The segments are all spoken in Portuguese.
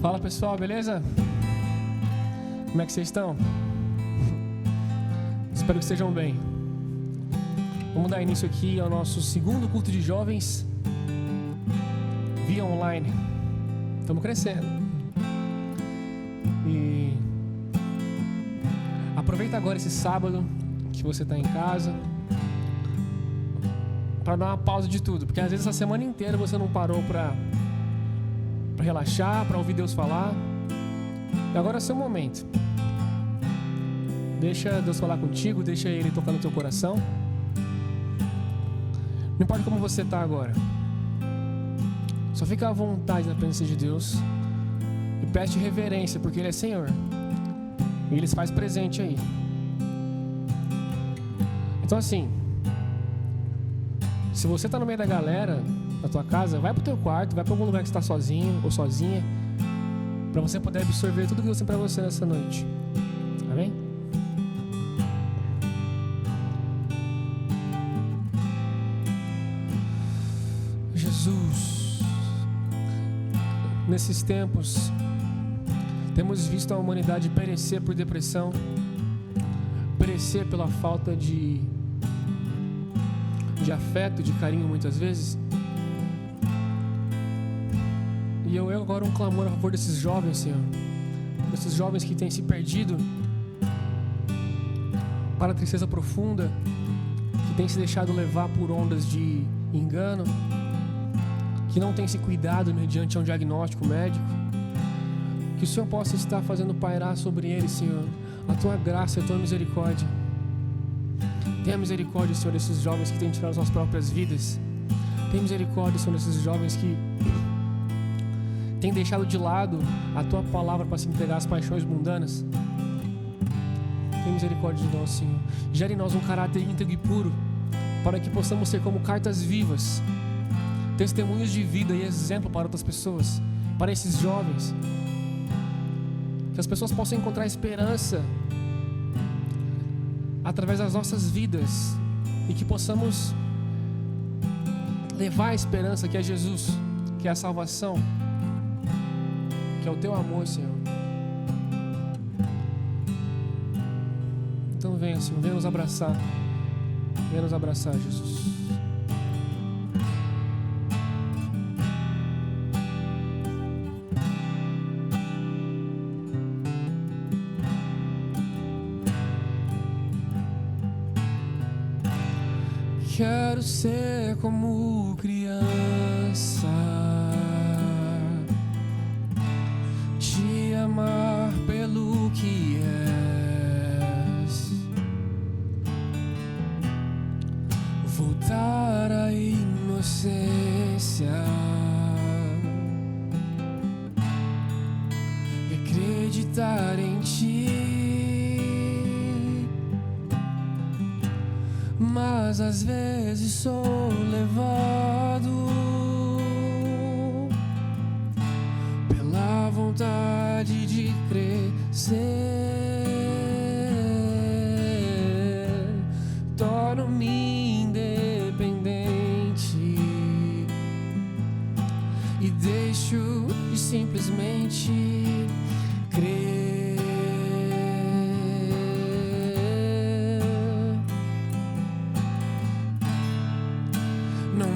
Fala pessoal, beleza? Como é que vocês estão? Espero que estejam bem. Vamos dar início aqui ao nosso segundo culto de jovens via online. Estamos crescendo. E aproveita agora esse sábado que você está em casa para dar uma pausa de tudo, porque às vezes a semana inteira você não parou para relaxar, para ouvir Deus falar. E agora é o seu momento. Deixa Deus falar contigo, deixa Ele tocar no teu coração. Não importa como você está agora, só fica à vontade na presença de Deus e peça reverência, porque Ele é Senhor e Ele se faz presente aí. Então assim, se você está no meio da galera na tua casa, vai pro teu quarto, vai para algum lugar que você está sozinho ou sozinha, para você poder absorver tudo que Deus tem para você nessa noite. Amém? Jesus, nesses tempos temos visto a humanidade perecer por depressão, perecer pela falta de afeto, de carinho muitas vezes. E eu agora um clamor a favor desses jovens, Senhor, desses jovens que têm se perdido para a tristeza profunda, que têm se deixado levar por ondas de engano, que não têm se cuidado mediante um diagnóstico médico. Que o Senhor possa estar fazendo pairar sobre eles, Senhor, a Tua graça e a Tua misericórdia. Tenha misericórdia, Senhor, desses jovens que têm tirado suas próprias vidas. Tenha misericórdia, Senhor, desses jovens que têm deixado de lado a Tua palavra para se entregar às paixões mundanas. Tenha misericórdia de nós, Senhor. Gere em nós um caráter íntegro e puro, para que possamos ser como cartas vivas, testemunhos de vida e exemplo para outras pessoas, para esses jovens. Que as pessoas possam encontrar esperança através das nossas vidas e que possamos levar a esperança que é Jesus, que é a salvação, que é o Teu amor, Senhor. Então venha, Senhor, venha nos abraçar, Jesus. Quero ser como criança, te amar pelo que és, voltar à inocência e acreditar em Ti. Mas às vezes sou levado pela vontade de crescer, torno-me independente e deixo de simplesmente crer.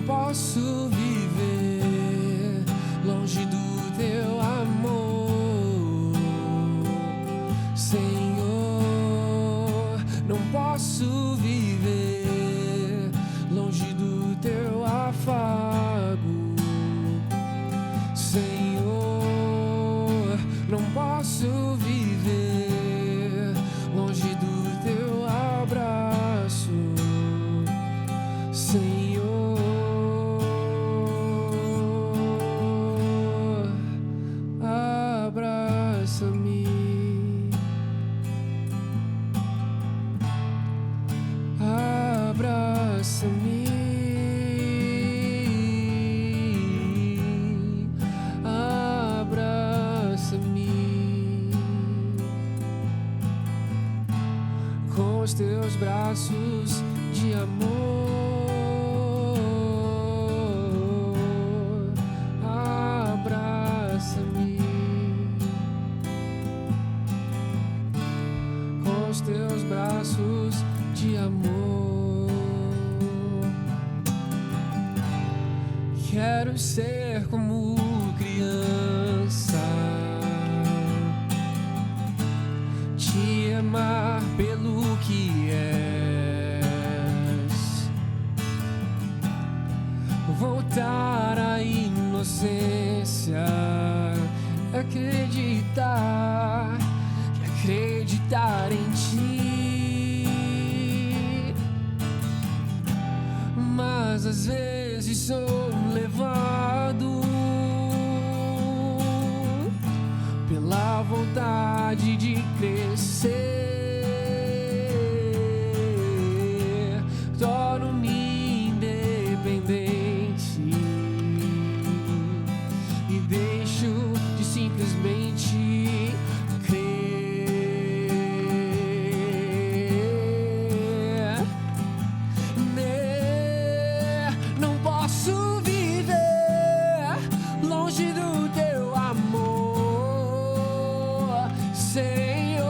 Posso viver longe do Teu amor, Senhor. Não posso viver longe do Teu afago, Senhor. Não posso viver longe do Teu abraço, Senhor. Com os Teus braços de amor, abraça-me. de amor. Quero ser como criança, te amar pelo que és, voltar à inocência, acreditar em ti. Mas às vezes sou levado pela vontade de crescer, torno-me independente e deixo de simplesmente crer. Não posso viver longe do teu amor, Senhor.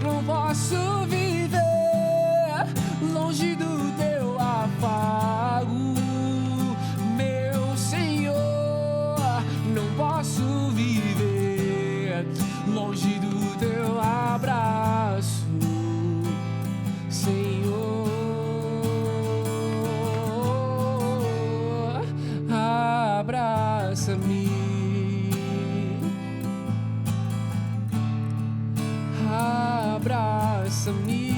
Não posso viver longe do teu afago, meu Senhor. Não posso viver longe do teu abraço, Senhor. Abraça-me, abraça-me,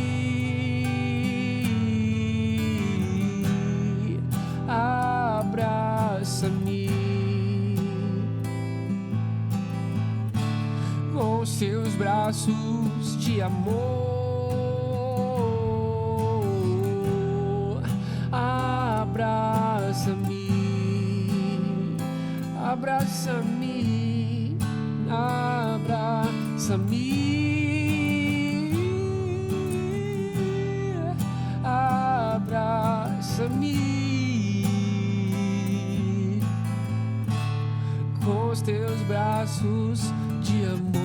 abraça-me com os teus braços de amor. Abraça-me, abraça-me, abraça-me, abraça-me com os teus braços de amor.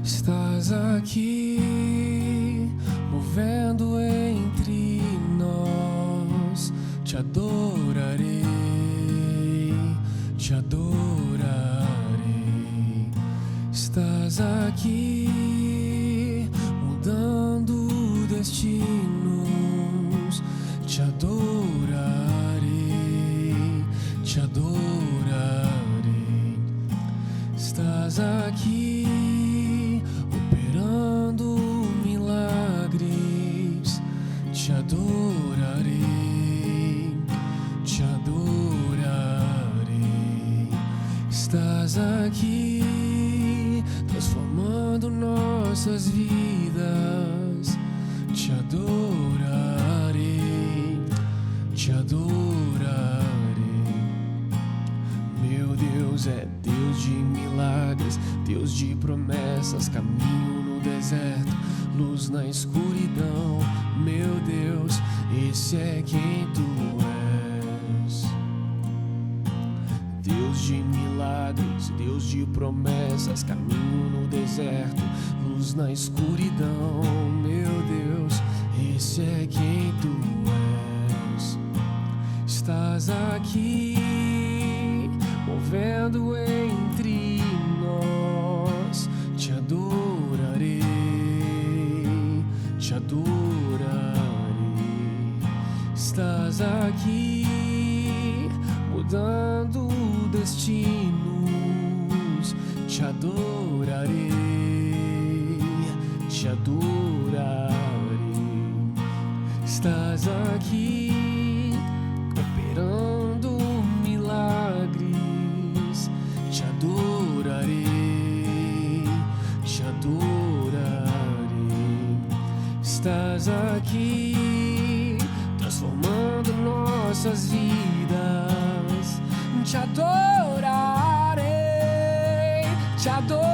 Estás aqui, movendo entre nós. Te adorarei, te adorarei. Estás aqui, mudando destinos. Te adorarei, te adorarei. Estás aqui, operando milagres. Te adorarei, te adorarei. Estás aqui, transformando nossas vidas. Te adorarei, te adorarei. Meu Deus é Deus de milagres, Deus de promessas, caminho no deserto, luz na escuridão. Meu Deus, esse é quem tu és. Deus de milagres, Deus de promessas, caminho no deserto, luz na escuridão. Meu Deus, esse é quem tu és. Estás aqui, movendo entre nós. Te adorarei, te adorarei. Estás aqui, mudando destinos. Te adorarei, te adorarei. Estás aqui, operando milagres. Te adorarei, te adorarei. Estás aqui, transformando nossas vidas. Te adorarei, te adorarei.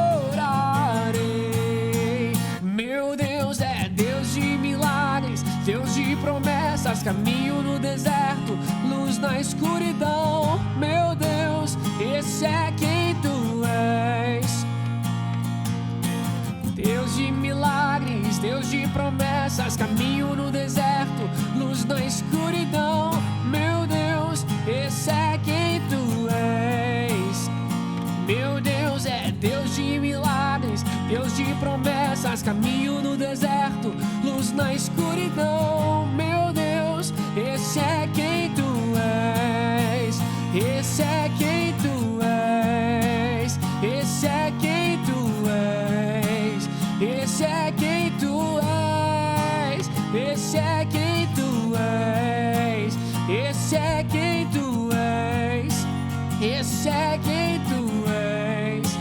Meu Deus é Deus de milagres, Deus de promessas, caminho no deserto, luz na escuridão. Meu Deus, esse é quem tu és. Deus de milagres, Deus de promessas, caminho no deserto, luz na escuridão. Meu Deus, esse é quem tu és. Meu Deus é Deus de milagres, Deus de promessas, caminho no deserto, luz na escuridão. Meu Deus, esse é quem tu és. Esse é quem tu és. Esse é quem tu és. Esse é quem tu és. Esse é quem tu és. Esse é quem tu és. Esse é quem tu és.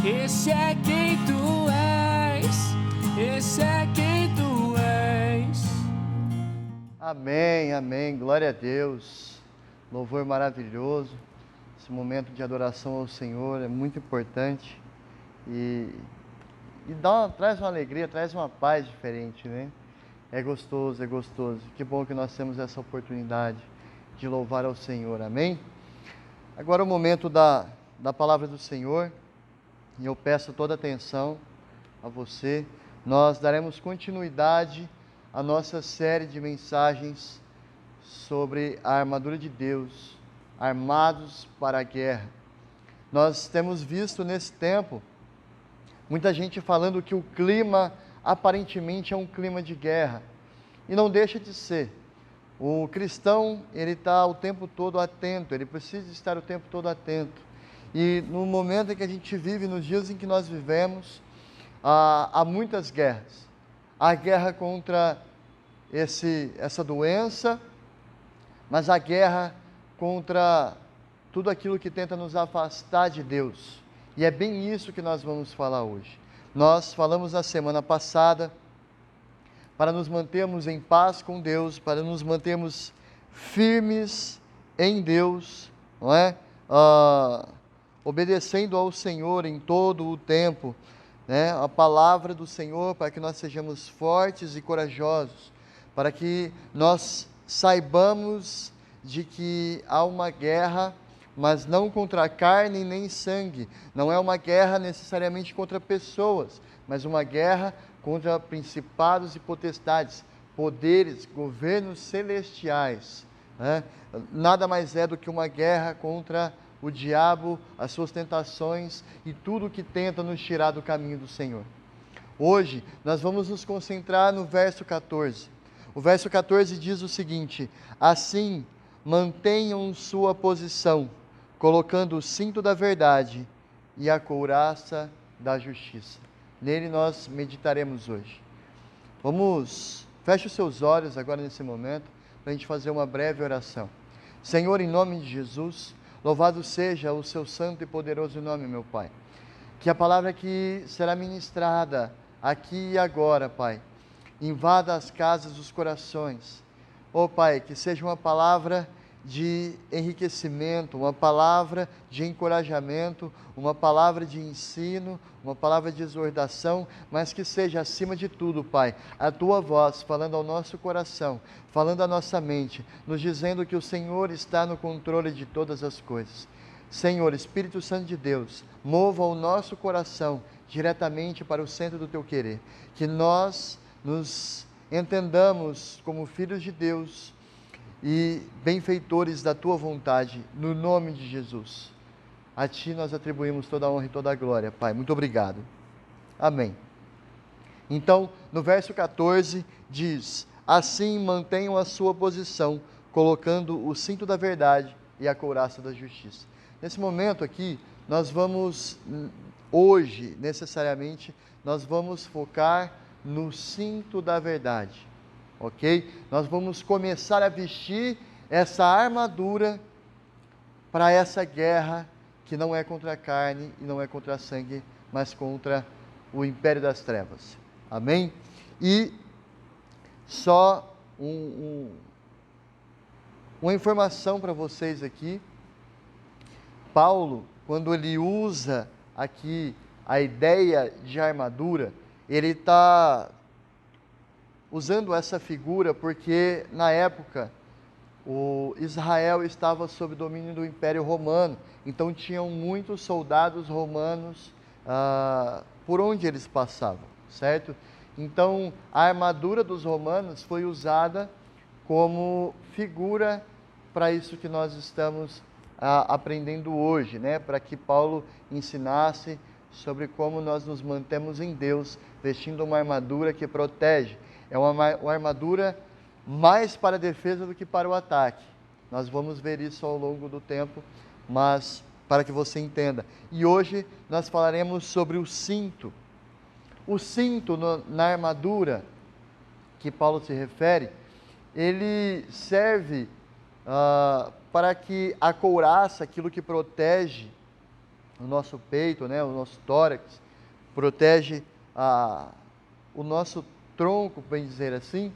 Esse é quem tu és. Esse é quem tu és. Amém, amém. Glória a Deus. Louvor maravilhoso. Esse momento de adoração ao Senhor é muito importante e traz uma alegria, traz uma paz diferente, né? É gostoso, é gostoso. Que bom que nós temos essa oportunidade de louvar ao Senhor, amém? Agora é o momento da palavra do Senhor, e eu peço toda a atenção a você. Nós daremos continuidade à nossa série de mensagens sobre a armadura de Deus, armados para a guerra. Nós temos visto nesse tempo muita gente falando que o clima aparentemente é um clima de guerra, e não deixa de ser. O cristão, ele está o tempo todo atento, ele precisa estar o tempo todo atento. E no momento em que a gente vive, nos dias em que nós vivemos, há muitas guerras. Há guerra contra essa doença, mas há guerra contra tudo aquilo que tenta nos afastar de Deus. E é bem isso que nós vamos falar hoje. Nós falamos na semana passada para nos mantermos em paz com Deus, para nos mantermos firmes em Deus, não é? Obedecendo ao Senhor em todo o tempo, né? A palavra do Senhor, para que nós sejamos fortes e corajosos, para que nós saibamos de que há uma guerra, mas não contra a carne nem sangue. Não é uma guerra necessariamente contra pessoas, mas uma guerra contra principados e potestades, poderes, governos celestiais, né? Nada mais é do que uma guerra contra o diabo, as suas tentações e tudo que tenta nos tirar do caminho do Senhor. Hoje nós vamos nos concentrar no verso 14. O verso 14 diz o seguinte: assim mantenham sua posição, colocando o cinto da verdade e a couraça da justiça. Nele nós meditaremos hoje. Feche os seus olhos agora nesse momento, para a gente fazer uma breve oração. Senhor, em nome de Jesus, louvado seja o seu santo e poderoso nome, meu Pai. Que a palavra que será ministrada aqui e agora, Pai, invada as casas dos corações. Ó Pai, que seja uma palavra de enriquecimento, uma palavra de encorajamento, uma palavra de ensino, uma palavra de exortação, mas que seja acima de tudo, Pai, a Tua voz falando ao nosso coração, falando à nossa mente, nos dizendo que o Senhor está no controle de todas as coisas. Senhor, Espírito Santo de Deus, mova o nosso coração diretamente para o centro do Teu querer, que nós nos entendamos como filhos de Deus e benfeitores da Tua vontade, no nome de Jesus. A Ti nós atribuímos toda a honra e toda a glória, Pai. Muito obrigado. Amém. Então, no verso 14 diz: assim mantenham a sua posição, colocando o cinto da verdade e a couraça da justiça. Nesse momento aqui, hoje, necessariamente, nós vamos focar no cinto da verdade. Ok? Nós vamos começar a vestir essa armadura para essa guerra que não é contra a carne e não é contra a sangue, mas contra o império das trevas. Amém? E só Uma informação para vocês aqui. Paulo, quando ele usa aqui a ideia de armadura, ele está usando essa figura porque, na época, o Israel estava sob domínio do Império Romano, então tinham muitos soldados romanos por onde eles passavam, certo? Então, a armadura dos romanos foi usada como figura para isso que nós estamos aprendendo hoje, né? Para que Paulo ensinasse sobre como nós nos mantemos em Deus, vestindo uma armadura que protege. É uma armadura mais para a defesa do que para o ataque. Nós vamos ver isso ao longo do tempo, mas para que você entenda. E hoje nós falaremos sobre o cinto. O cinto na armadura que Paulo se refere, ele serve para que a couraça, aquilo que protege o nosso peito, né, o nosso tórax, protege o nosso tronco, bem dizer assim,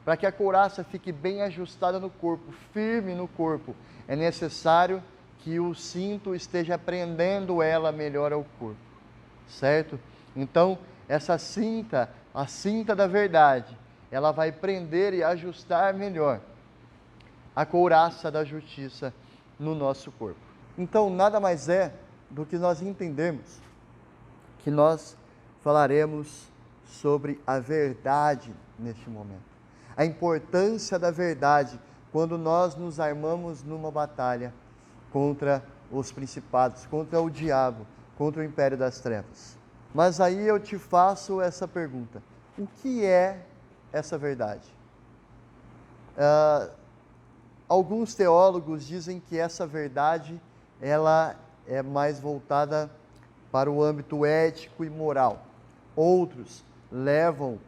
para que a couraça fique bem ajustada no corpo, firme no corpo, é necessário que o cinto esteja prendendo ela melhor ao corpo, certo? Então, essa cinta, a cinta da verdade, ela vai prender e ajustar melhor a couraça da justiça no nosso corpo. Então, nada mais é do que nós entendermos que nós falaremos sobre a verdade neste momento. A importância da verdade quando nós nos armamos numa batalha contra os principados, contra o diabo, contra o império das trevas. Mas aí eu te faço essa pergunta: o que é essa verdade? Alguns teólogos dizem que essa verdade ela é mais voltada para o âmbito ético e moral. Outros levam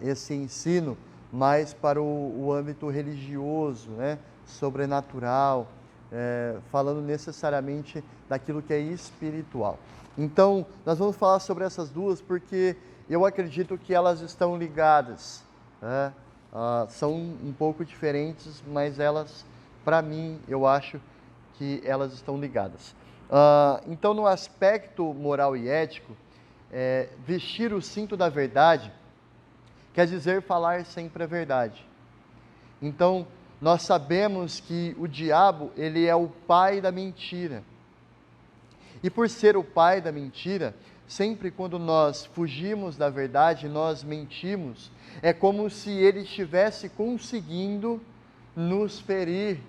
esse ensino mais para o âmbito religioso, né? Sobrenatural, falando necessariamente daquilo que é espiritual. Então, nós vamos falar sobre essas duas porque eu acredito que elas estão ligadas, né? São um pouco diferentes, mas elas, para mim, eu acho que elas estão ligadas. Então, no aspecto moral e ético, vestir o cinto da verdade quer dizer falar sempre a verdade. Então, nós sabemos que o diabo, ele é o pai da mentira. E por ser o pai da mentira, sempre quando nós fugimos da verdade, nós mentimos, é como se ele estivesse conseguindo nos ferir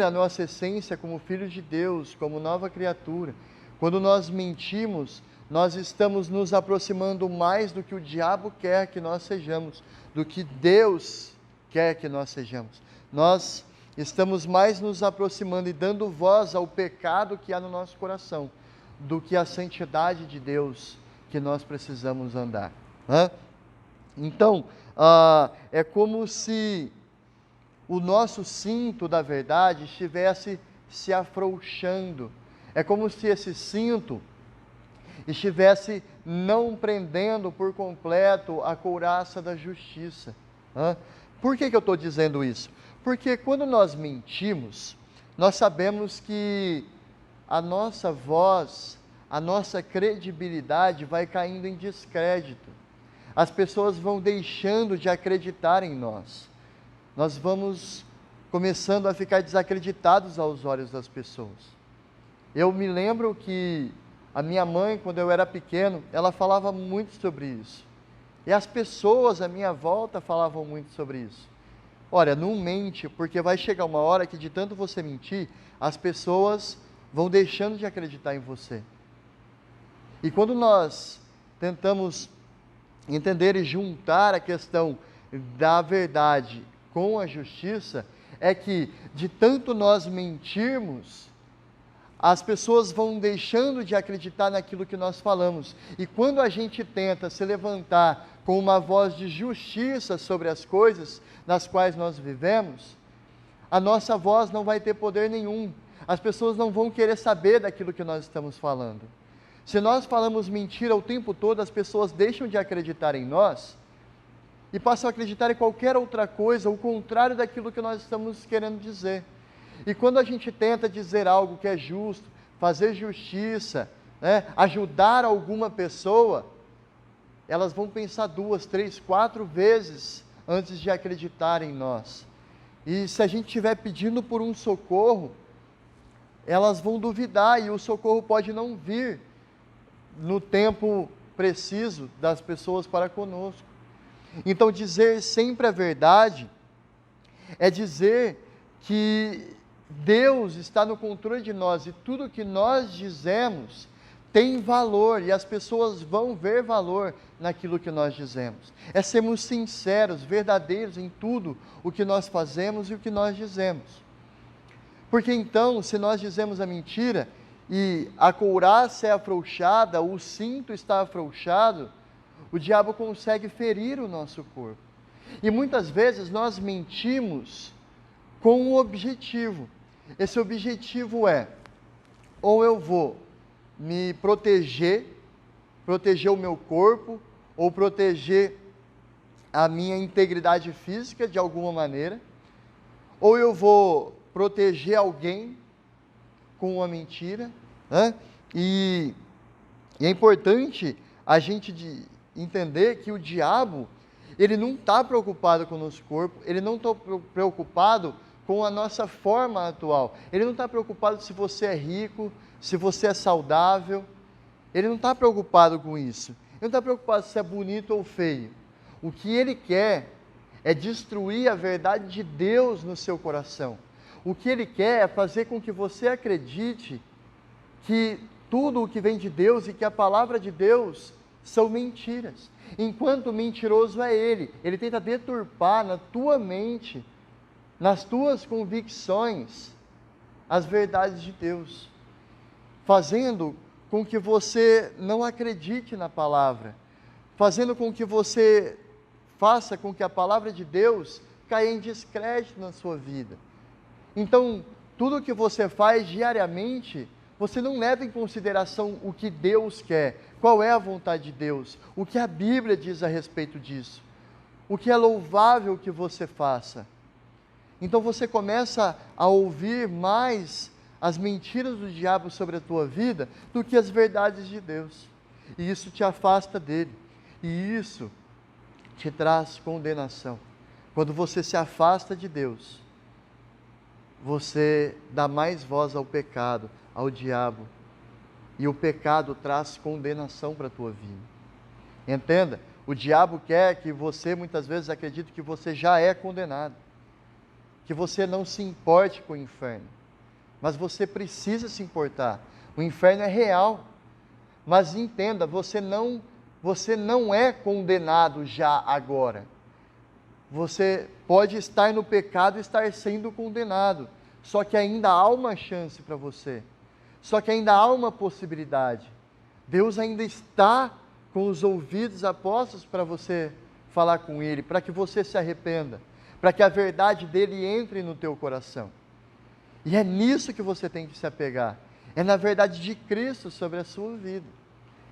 a nossa essência como filhos de Deus, como nova criatura. Quando nós mentimos, nós estamos nos aproximando mais do que o diabo quer que nós sejamos, do que Deus quer que nós sejamos. Nós estamos mais nos aproximando e dando voz ao pecado que há no nosso coração, do que a santidade de Deus que nós precisamos andar. Então, é como se o nosso cinto da verdade estivesse se afrouxando. É como se esse cinto estivesse não prendendo por completo a couraça da justiça. Por que eu estou dizendo isso? Porque quando nós mentimos, nós sabemos que a nossa voz, a nossa credibilidade vai caindo em descrédito. As pessoas vão deixando de acreditar em nós. Nós vamos começando a ficar desacreditados aos olhos das pessoas. Eu me lembro que a minha mãe, quando eu era pequeno, ela falava muito sobre isso. E as pessoas à minha volta falavam muito sobre isso. Olha, não mente, porque vai chegar uma hora que de tanto você mentir, as pessoas vão deixando de acreditar em você. E quando nós tentamos entender e juntar a questão da verdade com a justiça, é que de tanto nós mentirmos, as pessoas vão deixando de acreditar naquilo que nós falamos. E quando a gente tenta se levantar com uma voz de justiça sobre as coisas nas quais nós vivemos, a nossa voz não vai ter poder nenhum. As pessoas não vão querer saber daquilo que nós estamos falando. Se nós falamos mentira o tempo todo, as pessoas deixam de acreditar em nós, e passam a acreditar em qualquer outra coisa, o contrário daquilo que nós estamos querendo dizer. E quando a gente tenta dizer algo que é justo, fazer justiça, né, ajudar alguma pessoa, elas vão pensar 2, 3, 4 vezes antes de acreditar em nós. E se a gente estiver pedindo por um socorro, elas vão duvidar e o socorro pode não vir no tempo preciso das pessoas para conosco. Então, dizer sempre a verdade é dizer que Deus está no controle de nós e tudo que nós dizemos tem valor e as pessoas vão ver valor naquilo que nós dizemos. É sermos sinceros, verdadeiros em tudo o que nós fazemos e o que nós dizemos. Porque então, se nós dizemos a mentira e a couraça é afrouxada, o cinto está afrouxado, o diabo consegue ferir o nosso corpo. E muitas vezes nós mentimos com um objetivo. Esse objetivo é, ou eu vou me proteger o meu corpo, ou proteger a minha integridade física de alguma maneira, ou eu vou proteger alguém com uma mentira, né? E é importante a gente entender que o diabo, ele não está preocupado com o nosso corpo, ele não está preocupado com a nossa forma atual, ele não está preocupado se você é rico, se você é saudável, ele não está preocupado com isso, ele não está preocupado se é bonito ou feio. O que ele quer é destruir a verdade de Deus no seu coração. O que ele quer é fazer com que você acredite que tudo o que vem de Deus e que a palavra de Deus são mentiras. Enquanto o mentiroso é ele tenta deturpar na tua mente, nas tuas convicções, as verdades de Deus, fazendo com que você não acredite na palavra, fazendo com que você faça com que a palavra de Deus caia em descrédito na sua vida. Então, tudo que você faz diariamente, você não leva em consideração o que Deus quer, qual é a vontade de Deus, o que a Bíblia diz a respeito disso, o que é louvável que você faça. Então você começa a ouvir mais as mentiras do diabo sobre a tua vida do que as verdades de Deus. E isso te afasta dele. E isso te traz condenação. Quando você se afasta de Deus, você dá mais voz ao pecado, ao diabo. E o pecado traz condenação para a tua vida. Entenda, o diabo quer que você muitas vezes acredite que você já é condenado, que você não se importe com o inferno. Mas você precisa se importar. O inferno é real. Mas entenda, você não é condenado já agora. Você pode estar no pecado e estar sendo condenado. Só que ainda há uma chance para você. Só que ainda há uma possibilidade. Deus ainda está com os ouvidos apostos para você falar com Ele, para que você se arrependa, para que a verdade dele entre no teu coração. E é nisso que você tem que se apegar. É na verdade de Cristo sobre a sua vida.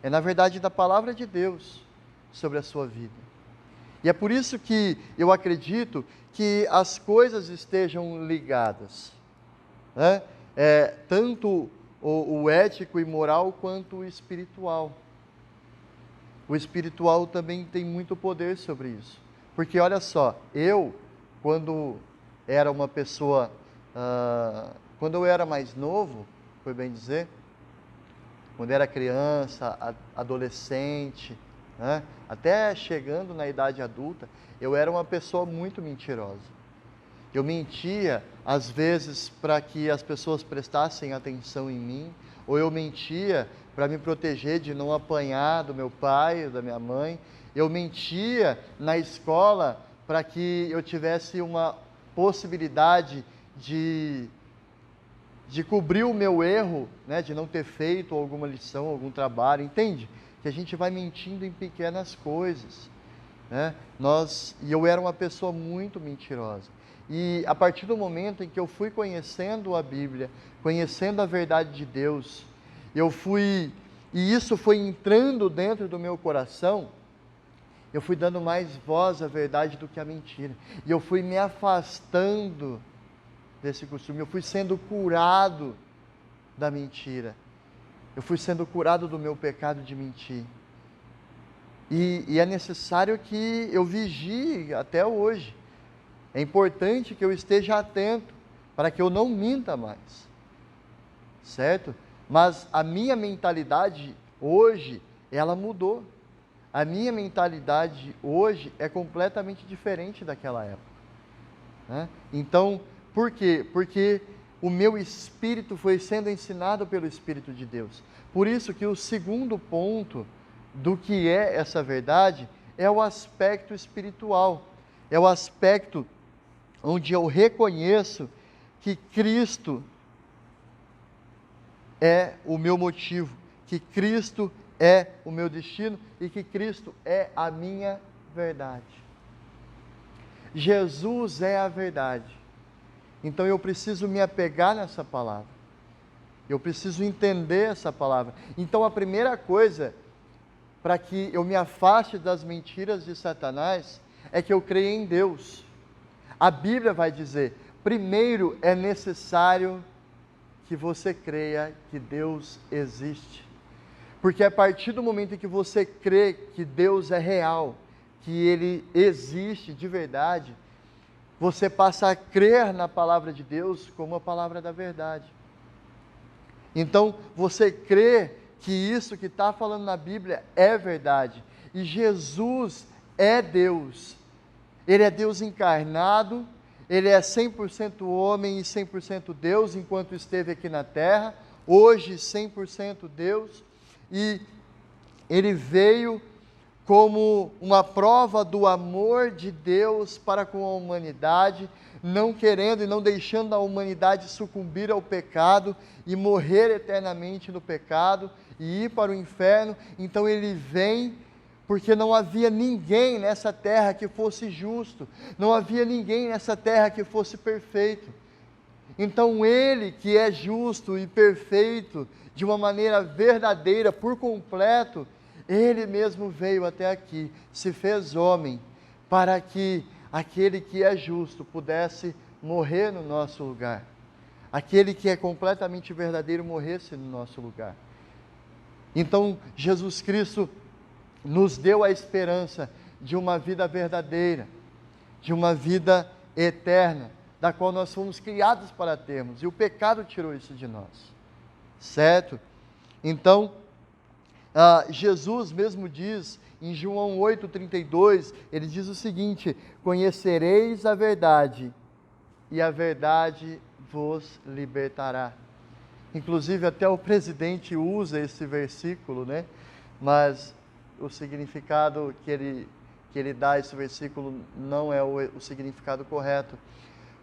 É na verdade da palavra de Deus sobre a sua vida. E é por isso que eu acredito que as coisas estejam ligadas, né? Tanto o ético e moral quanto o espiritual. O espiritual também tem muito poder sobre isso. Porque olha só, quando era uma pessoa, quando eu era mais novo, foi bem dizer, quando era criança, adolescente, né, até chegando na idade adulta, eu era uma pessoa muito mentirosa. Eu mentia, às vezes, para que as pessoas prestassem atenção em mim, ou eu mentia para me proteger de não apanhar do meu pai ou da minha mãe. Eu mentia na escola para que eu tivesse uma possibilidade de cobrir o meu erro, né, de não ter feito alguma lição, algum trabalho, entende? Que a gente vai mentindo em pequenas coisas, né? E eu era uma pessoa muito mentirosa. E a partir do momento em que eu fui conhecendo a Bíblia, conhecendo a verdade de Deus, e isso foi entrando dentro do meu coração, Eu fui dando mais voz à verdade do que à mentira. E eu fui me afastando desse costume. Eu fui sendo curado da mentira. Eu fui sendo curado do meu pecado de mentir. E é necessário que eu vigie até hoje. É importante que eu esteja atento para que eu não minta mais. Certo? Mas a minha mentalidade hoje, ela mudou. A minha mentalidade hoje é completamente diferente daquela época. Né? Então, por quê? Porque o meu espírito foi sendo ensinado pelo Espírito de Deus. Por isso que o segundo ponto do que é essa verdade é o aspecto espiritual. É o aspecto onde eu reconheço que Cristo é o meu motivo, que Cristo é o meu destino e que Cristo é a minha verdade. Jesus é a verdade. Então eu preciso me apegar nessa palavra. Eu preciso entender essa palavra. Então a primeira coisa para que eu me afaste das mentiras de Satanás é que eu creia em Deus. A Bíblia vai dizer: primeiro é necessário que você creia que Deus existe. Porque a partir do momento em que você crê que Deus é real, que Ele existe de verdade, você passa a crer na palavra de Deus como a palavra da verdade. Então, você crê que isso que está falando na Bíblia é verdade. E Jesus é Deus. Ele é Deus encarnado, Ele é 100% homem e 100% Deus enquanto esteve aqui na terra, hoje 100% Deus, e Ele veio como uma prova do amor de Deus para com a humanidade, não querendo e não deixando a humanidade sucumbir ao pecado e morrer eternamente no pecado e ir para o inferno. Então Ele vem porque não havia ninguém nessa terra que fosse justo, não havia ninguém nessa terra que fosse perfeito. Então Ele, que é justo e perfeito, de uma maneira verdadeira, por completo, Ele mesmo veio até aqui, se fez homem, para que aquele que é justo pudesse morrer no nosso lugar. Aquele que é completamente verdadeiro morresse no nosso lugar. Então Jesus Cristo nos deu a esperança de uma vida verdadeira, de uma vida eterna, da qual nós fomos criados para termos, e o pecado tirou isso de nós, certo? Então, Jesus mesmo diz, em João 8,32, ele diz o seguinte: conhecereis a verdade, e a verdade vos libertará. Inclusive até o presidente usa esse versículo, né? Mas o significado que ele dá a esse versículo não é o significado correto.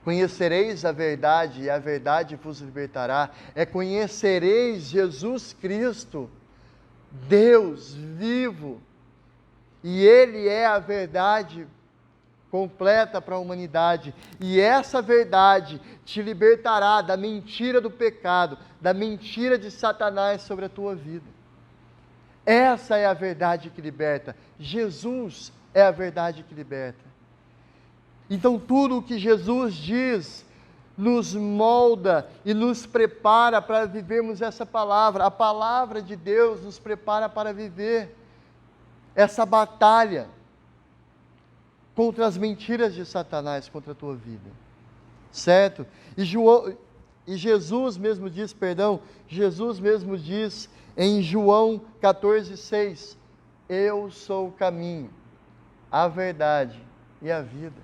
Conhecereis a verdade e a verdade vos libertará. É conhecereis Jesus Cristo, Deus vivo, e Ele é a verdade completa para a humanidade. E essa verdade te libertará da mentira do pecado, da mentira de Satanás sobre a tua vida. Essa é a verdade que liberta. Jesus é a verdade que liberta. Então tudo o que Jesus diz nos molda e nos prepara para vivermos essa palavra. A palavra de Deus nos prepara para viver essa batalha contra as mentiras de Satanás contra a tua vida. Certo? E Jesus mesmo diz em João 14,6: eu sou o caminho, a verdade e a vida.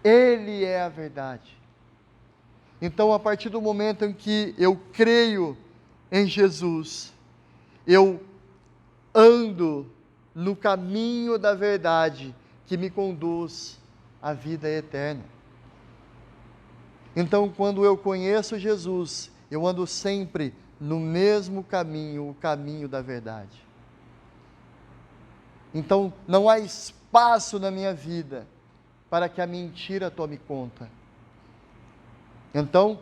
Ele é a verdade. Então, a partir do momento em que eu creio em Jesus, eu ando no caminho da verdade que me conduz à vida eterna. Então, quando eu conheço Jesus, eu ando sempre no mesmo caminho, o caminho da verdade. Então, não há espaço na minha vida para que a mentira tome conta. Então,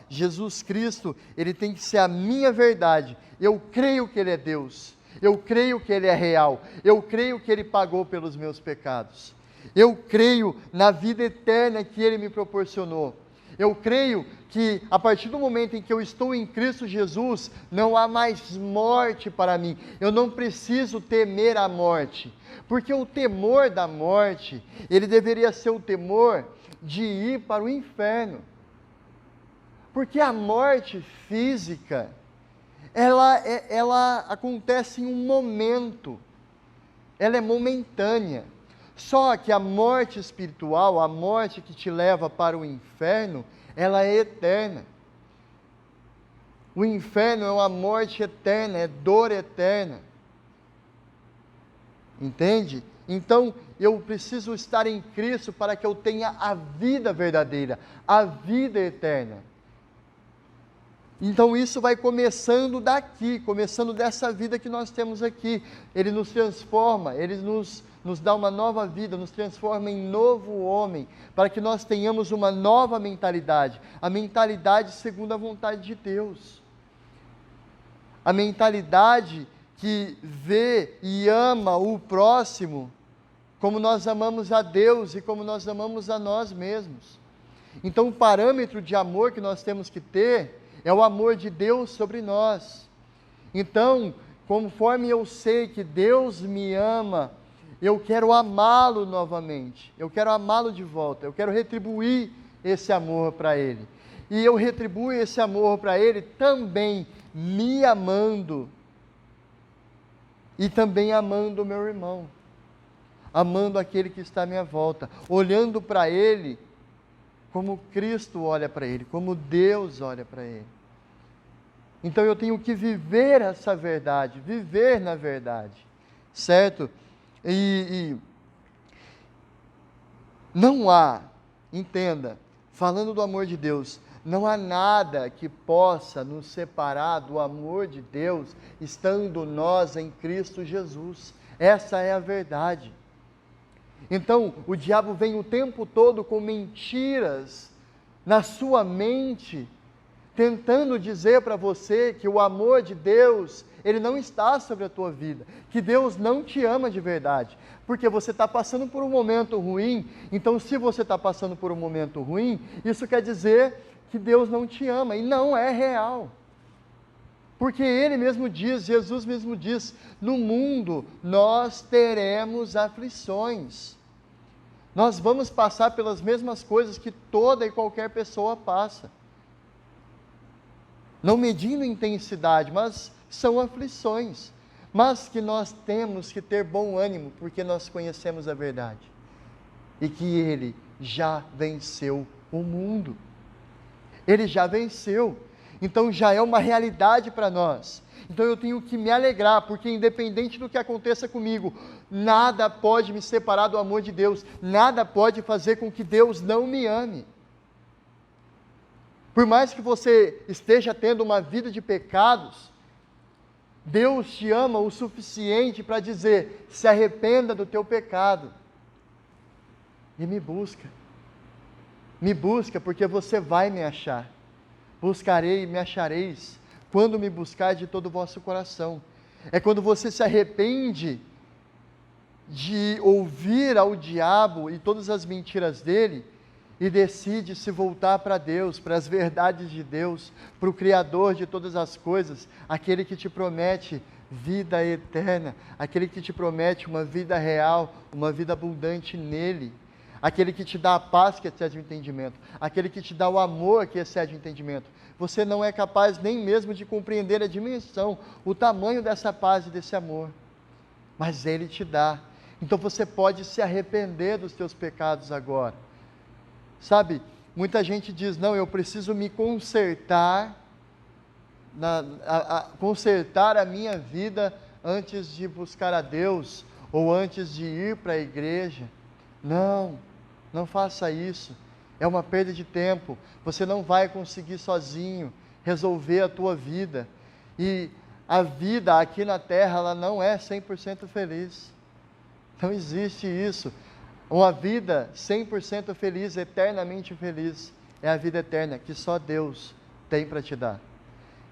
Jesus Cristo, Ele tem que ser a minha verdade. Eu creio que Ele é Deus. Eu creio que Ele é real. Eu creio que Ele pagou pelos meus pecados. Eu creio na vida eterna que Ele me proporcionou. Eu creio que a partir do momento em que eu estou em Cristo Jesus, não há mais morte para mim. Eu não preciso temer a morte. Porque o temor da morte, ele deveria ser o temor de ir para o inferno. Porque a morte física, ela acontece em um momento, ela é momentânea. Só que a morte espiritual, a morte que te leva para o inferno, ela é eterna. O inferno é uma morte eterna, é dor eterna. Entende? Então, eu preciso estar em Cristo para que eu tenha a vida verdadeira, a vida eterna. Então isso vai começando daqui, começando dessa vida que nós temos aqui. Ele nos transforma, Ele nos dá uma nova vida, nos transforma em novo homem, para que nós tenhamos uma nova mentalidade, a mentalidade segundo a vontade de Deus. A mentalidade que vê e ama o próximo como nós amamos a Deus e como nós amamos a nós mesmos. Então o parâmetro de amor que nós temos que ter é o amor de Deus sobre nós. Então, conforme eu sei que Deus me ama, eu quero amá-lo novamente, eu quero amá-lo de volta, eu quero retribuir esse amor para Ele. E eu retribuo esse amor para Ele também me amando e também amando o meu irmão, amando aquele que está à minha volta, olhando para Ele como Cristo olha para Ele, como Deus olha para Ele. Então eu tenho que viver essa verdade, viver na verdade, certo? E não há, entenda, falando do amor de Deus, não há nada que possa nos separar do amor de Deus, estando nós em Cristo Jesus. Essa é a verdade. Então, o diabo vem o tempo todo com mentiras na sua mente, tentando dizer para você que o amor de Deus, ele não está sobre a tua vida, que Deus não te ama de verdade, porque você está passando por um momento ruim. Então, se você está passando por um momento ruim, isso quer dizer que Deus não te ama, e não é real. Porque Ele mesmo diz, Jesus mesmo diz, no mundo nós teremos aflições. Nós vamos passar pelas mesmas coisas que toda e qualquer pessoa passa. Não medindo intensidade, mas são aflições. Mas que nós temos que ter bom ânimo, porque nós conhecemos a verdade. E que Ele já venceu o mundo. Ele já venceu. Então já é uma realidade para nós. Então eu tenho que me alegrar, porque independente do que aconteça comigo, nada pode me separar do amor de Deus, nada pode fazer com que Deus não me ame. Por mais que você esteja tendo uma vida de pecados, Deus te ama o suficiente para dizer: se arrependa do teu pecado e me busca. Me busca, porque você vai me achar. Buscarei e me achareis, quando me buscar de todo o vosso coração. É quando você se arrepende de ouvir ao diabo e todas as mentiras dele, e decide se voltar para Deus, para as verdades de Deus, para o Criador de todas as coisas, aquele que te promete vida eterna, aquele que te promete uma vida real, uma vida abundante nele, aquele que te dá a paz que excede o entendimento, aquele que te dá o amor que excede o entendimento. Você não é capaz nem mesmo de compreender a dimensão, o tamanho dessa paz e desse amor, mas Ele te dá. Então você pode se arrepender dos teus pecados agora. Sabe, muita gente diz: não, eu preciso me consertar, consertar a minha vida antes de buscar a Deus, ou antes de ir para a igreja. Não, não faça isso, é uma perda de tempo. Você não vai conseguir sozinho resolver a tua vida, e a vida aqui na terra, ela não é 100% feliz, não existe isso. Uma vida 100% feliz, eternamente feliz, é a vida eterna que só Deus tem para te dar.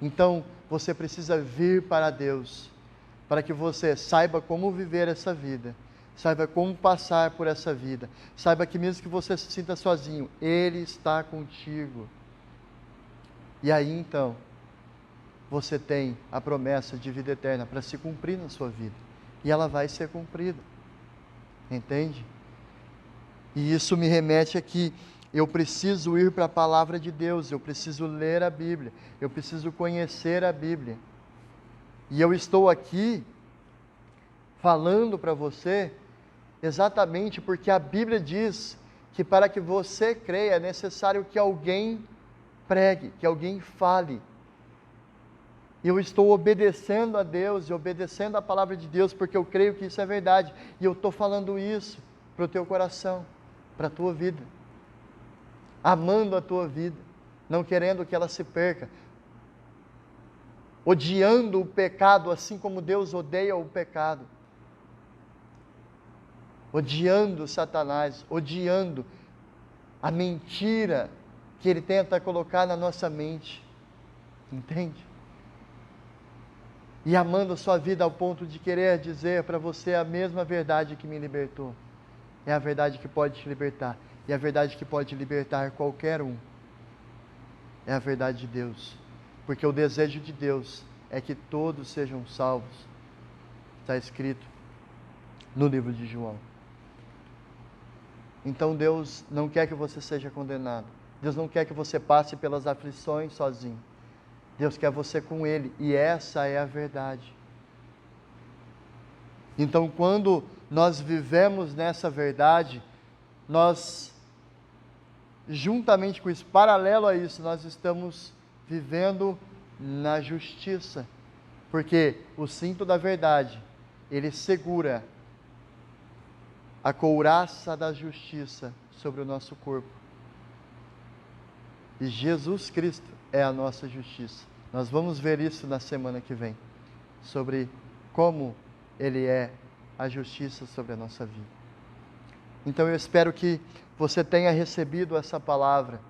Então, você precisa vir para Deus, para que você saiba como viver essa vida, saiba como passar por essa vida, saiba que mesmo que você se sinta sozinho, Ele está contigo. E aí então, você tem a promessa de vida eterna para se cumprir na sua vida. E ela vai ser cumprida. Entende? E isso me remete a que eu preciso ir para a palavra de Deus, eu preciso ler a Bíblia, eu preciso conhecer a Bíblia. E eu estou aqui falando para você exatamente porque a Bíblia diz que para que você creia é necessário que alguém pregue, que alguém fale. Eu estou obedecendo a Deus e obedecendo a palavra de Deus porque eu creio que isso é verdade. E eu estou falando isso para o teu coração, para a tua vida. Amando a tua vida, não querendo que ela se perca. Odiando o pecado assim como Deus odeia o pecado. Odiando Satanás, odiando a mentira que ele tenta colocar na nossa mente. Entende? E amando a sua vida ao ponto de querer dizer para você a mesma verdade que me libertou. É a verdade que pode te libertar. E a verdade que pode libertar qualquer um. É a verdade de Deus. Porque o desejo de Deus é que todos sejam salvos. Está escrito no livro de João. Então Deus não quer que você seja condenado. Deus não quer que você passe pelas aflições sozinho. Deus quer você com Ele, e essa é a verdade. Então, quando nós vivemos nessa verdade, nós, juntamente com isso, paralelo a isso, nós estamos vivendo na justiça. Porque o cinto da verdade, ele segura a couraça da justiça sobre o nosso corpo. E Jesus Cristo é a nossa justiça. Nós vamos ver isso na semana que vem, sobre como Ele é a justiça sobre a nossa vida. Então eu espero que você tenha recebido essa palavra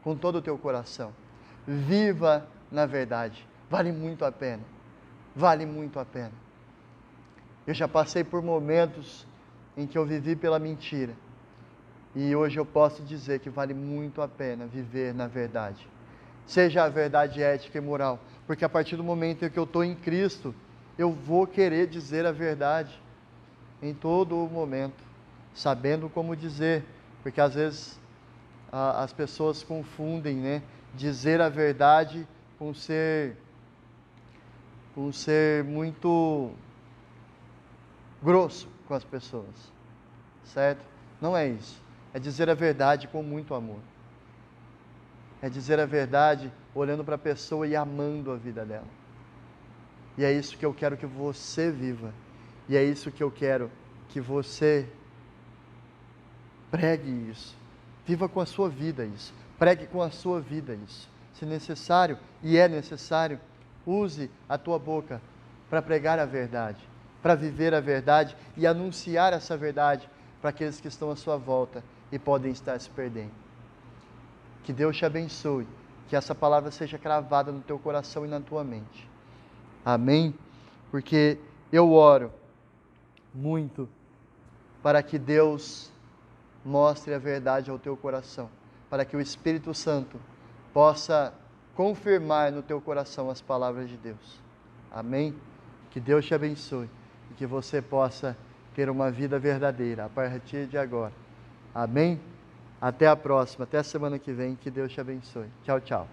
com todo o teu coração. Viva na verdade. Vale muito a pena. Vale muito a pena. Eu já passei por momentos em que eu vivi pela mentira. E hoje eu posso dizer que vale muito a pena viver na verdade. Seja a verdade ética e moral. Porque a partir do momento em que eu estou em Cristo, eu vou querer dizer a verdade em todo o momento. Sabendo como dizer. Porque às vezes as pessoas confundem, né? Dizer a verdade com ser muito grosso com as pessoas. Certo? Não é isso. É dizer a verdade com muito amor. É dizer a verdade olhando para a pessoa e amando a vida dela. E é isso que eu quero que você viva. E é isso que eu quero que você pregue isso. Viva com a sua vida isso. Pregue com a sua vida isso. Se necessário, e é necessário, use a tua boca para pregar a verdade, para viver a verdade e anunciar essa verdade para aqueles que estão à sua volta e podem estar se perdendo. Que Deus te abençoe, que essa palavra seja cravada no teu coração e na tua mente. Amém? Porque eu oro muito para que Deus mostre a verdade ao teu coração, para que o Espírito Santo possa confirmar no teu coração as palavras de Deus. Amém? Que Deus te abençoe e que você possa ter uma vida verdadeira a partir de agora. Amém? Até a próxima, até a semana que vem. Que Deus te abençoe. Tchau, tchau.